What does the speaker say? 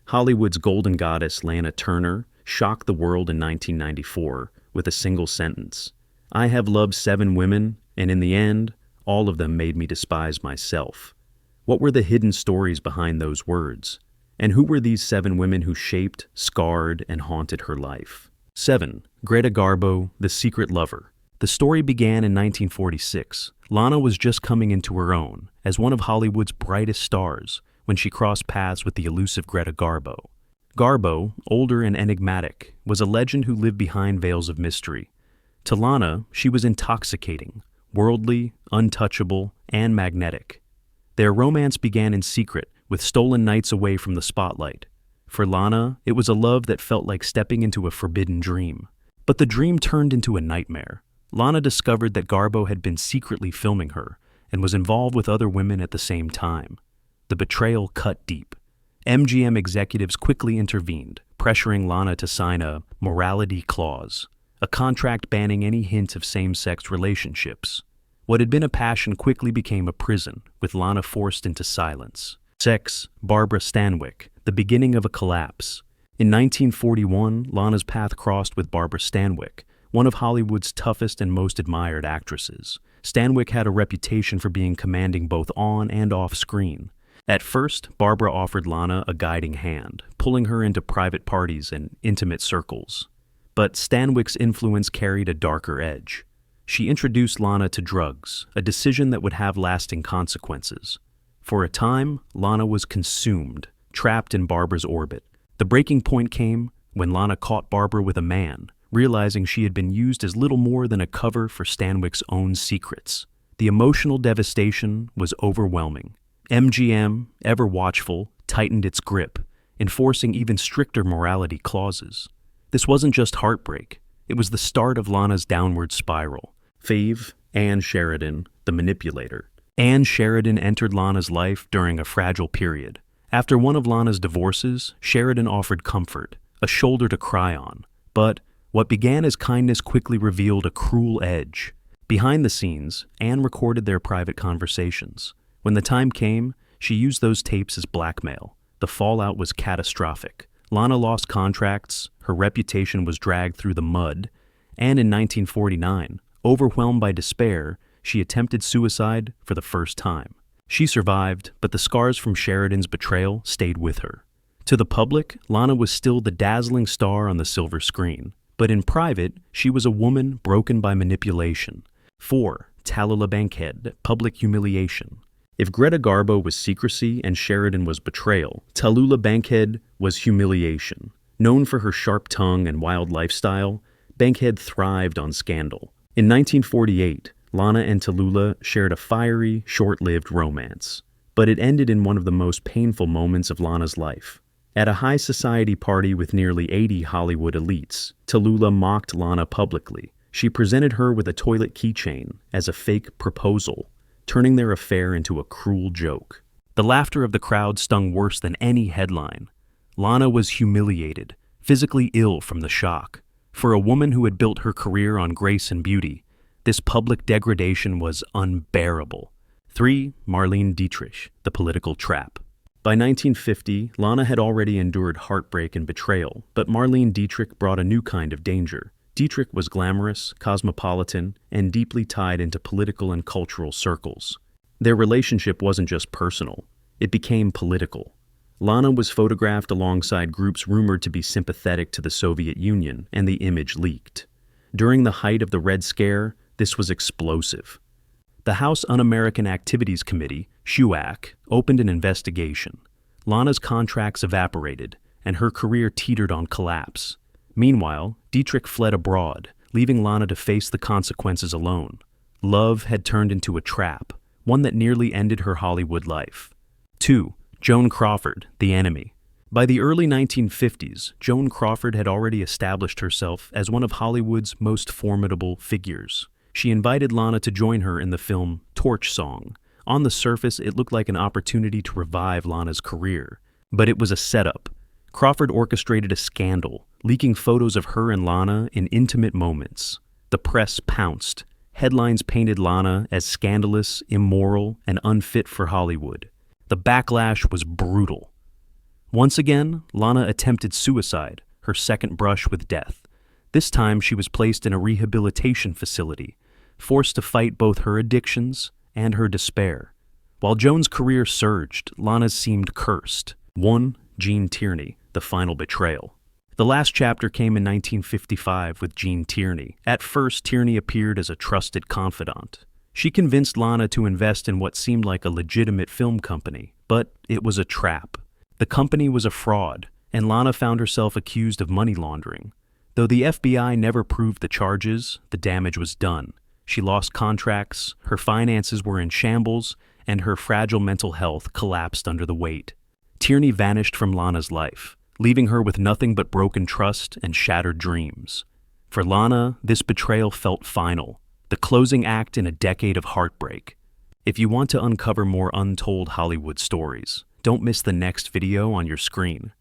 Hollywood's golden goddess Lana Turner shocked the world in 1994 with a single sentence. "I have loved 7 women, and in the end, all of them made me despise myself." What were the hidden stories behind those words? And who were these 7 women who shaped, scarred, and haunted her life? 7. Greta Garbo, the secret lover. The story began in 1946. Lana was just coming into her own as one of Hollywood's brightest stars when she crossed paths with the elusive Greta Garbo. Garbo, older and enigmatic, was a legend who lived behind veils of mystery. To Lana, she was intoxicating, worldly, untouchable, and magnetic. Their romance began in secret, with stolen nights away from the spotlight. For Lana, it was a love that felt like stepping into a forbidden dream. But the dream turned into a nightmare. Lana discovered that Garbo had been secretly filming her and was involved with other women at the same time. The betrayal cut deep. MGM executives quickly intervened, pressuring Lana to sign a morality clause, a contract banning any hint of same-sex relationships. What had been a passion quickly became a prison, with Lana forced into silence. 6. Barbara Stanwyck, the beginning of a collapse. In 1941, Lana's path crossed with Barbara Stanwyck, one of Hollywood's toughest and most admired actresses. Stanwyck had a reputation for being commanding both on and off screen. At first, Barbara offered Lana a guiding hand, pulling her into private parties and intimate circles. But Stanwyck's influence carried a darker edge. She introduced Lana to drugs, a decision that would have lasting consequences. For a time, Lana was consumed, trapped in Barbara's orbit. The breaking point came when Lana caught Barbara with a man, realizing she had been used as little more than a cover for Stanwyck's own secrets. The emotional devastation was overwhelming. MGM, ever watchful, tightened its grip, enforcing even stricter morality clauses. This wasn't just heartbreak, it was the start of Lana's downward spiral. 5. Ann Sheridan, the manipulator. Ann Sheridan entered Lana's life during a fragile period. After one of Lana's divorces, Sheridan offered comfort, a shoulder to cry on. But what began as kindness quickly revealed a cruel edge. Behind the scenes, Ann recorded their private conversations. When the time came, she used those tapes as blackmail. The fallout was catastrophic. Lana lost contracts, her reputation was dragged through the mud, and in 1949, overwhelmed by despair, she attempted suicide for the first time. She survived, but the scars from Sheridan's betrayal stayed with her. To the public, Lana was still the dazzling star on the silver screen. But in private, she was a woman broken by manipulation. 4. Tallulah Bankhead, public humiliation. If Greta Garbo was secrecy and Sheridan was betrayal, Tallulah Bankhead was humiliation. Known for her sharp tongue and wild lifestyle, Bankhead thrived on scandal. In 1948, Lana and Tallulah shared a fiery, short-lived romance. But it ended in one of the most painful moments of Lana's life. At a high society party with nearly 80 Hollywood elites, Tallulah mocked Lana publicly. She presented her with a toilet keychain as a fake proposal, turning their affair into a cruel joke. The laughter of the crowd stung worse than any headline. Lana was humiliated, physically ill from the shock. For a woman who had built her career on grace and beauty, this public degradation was unbearable. 3. Marlene Dietrich, the political trap. By 1950, Lana had already endured heartbreak and betrayal, but Marlene Dietrich brought a new kind of danger. Dietrich was glamorous, cosmopolitan, and deeply tied into political and cultural circles. Their relationship wasn't just personal, it became political. Lana was photographed alongside groups rumored to be sympathetic to the Soviet Union, and the image leaked. During the height of the Red Scare, this was explosive. The House Un-American Activities Committee, HUAC, opened an investigation. Lana's contracts evaporated, and her career teetered on collapse. Meanwhile, Dietrich fled abroad, leaving Lana to face the consequences alone. Love had turned into a trap, one that nearly ended her Hollywood life. 2. Joan Crawford, the enemy. By the early 1950s, Joan Crawford had already established herself as one of Hollywood's most formidable figures. She invited Lana to join her in the film Torch Song. On the surface, it looked like an opportunity to revive Lana's career. But it was a setup. Crawford orchestrated a scandal, leaking photos of her and Lana in intimate moments. The press pounced. Headlines painted Lana as scandalous, immoral, and unfit for Hollywood. The backlash was brutal. Once again, Lana attempted suicide, her second brush with death. This time she was placed in a rehabilitation facility, forced to fight both her addictions and her despair. While Joan's career surged, Lana's seemed cursed. 1. Gene Tierney, The Final Betrayal. The last chapter came in 1955 with Gene Tierney. At first, Tierney appeared as a trusted confidant. She convinced Lana to invest in what seemed like a legitimate film company, but it was a trap. The company was a fraud, and Lana found herself accused of money laundering. Though the FBI never proved the charges, the damage was done. She lost contracts, her finances were in shambles, and her fragile mental health collapsed under the weight. Tierney vanished from Lana's life, leaving her with nothing but broken trust and shattered dreams. For Lana, this betrayal felt final, the closing act in a decade of heartbreak. If you want to uncover more untold Hollywood stories, don't miss the next video on your screen.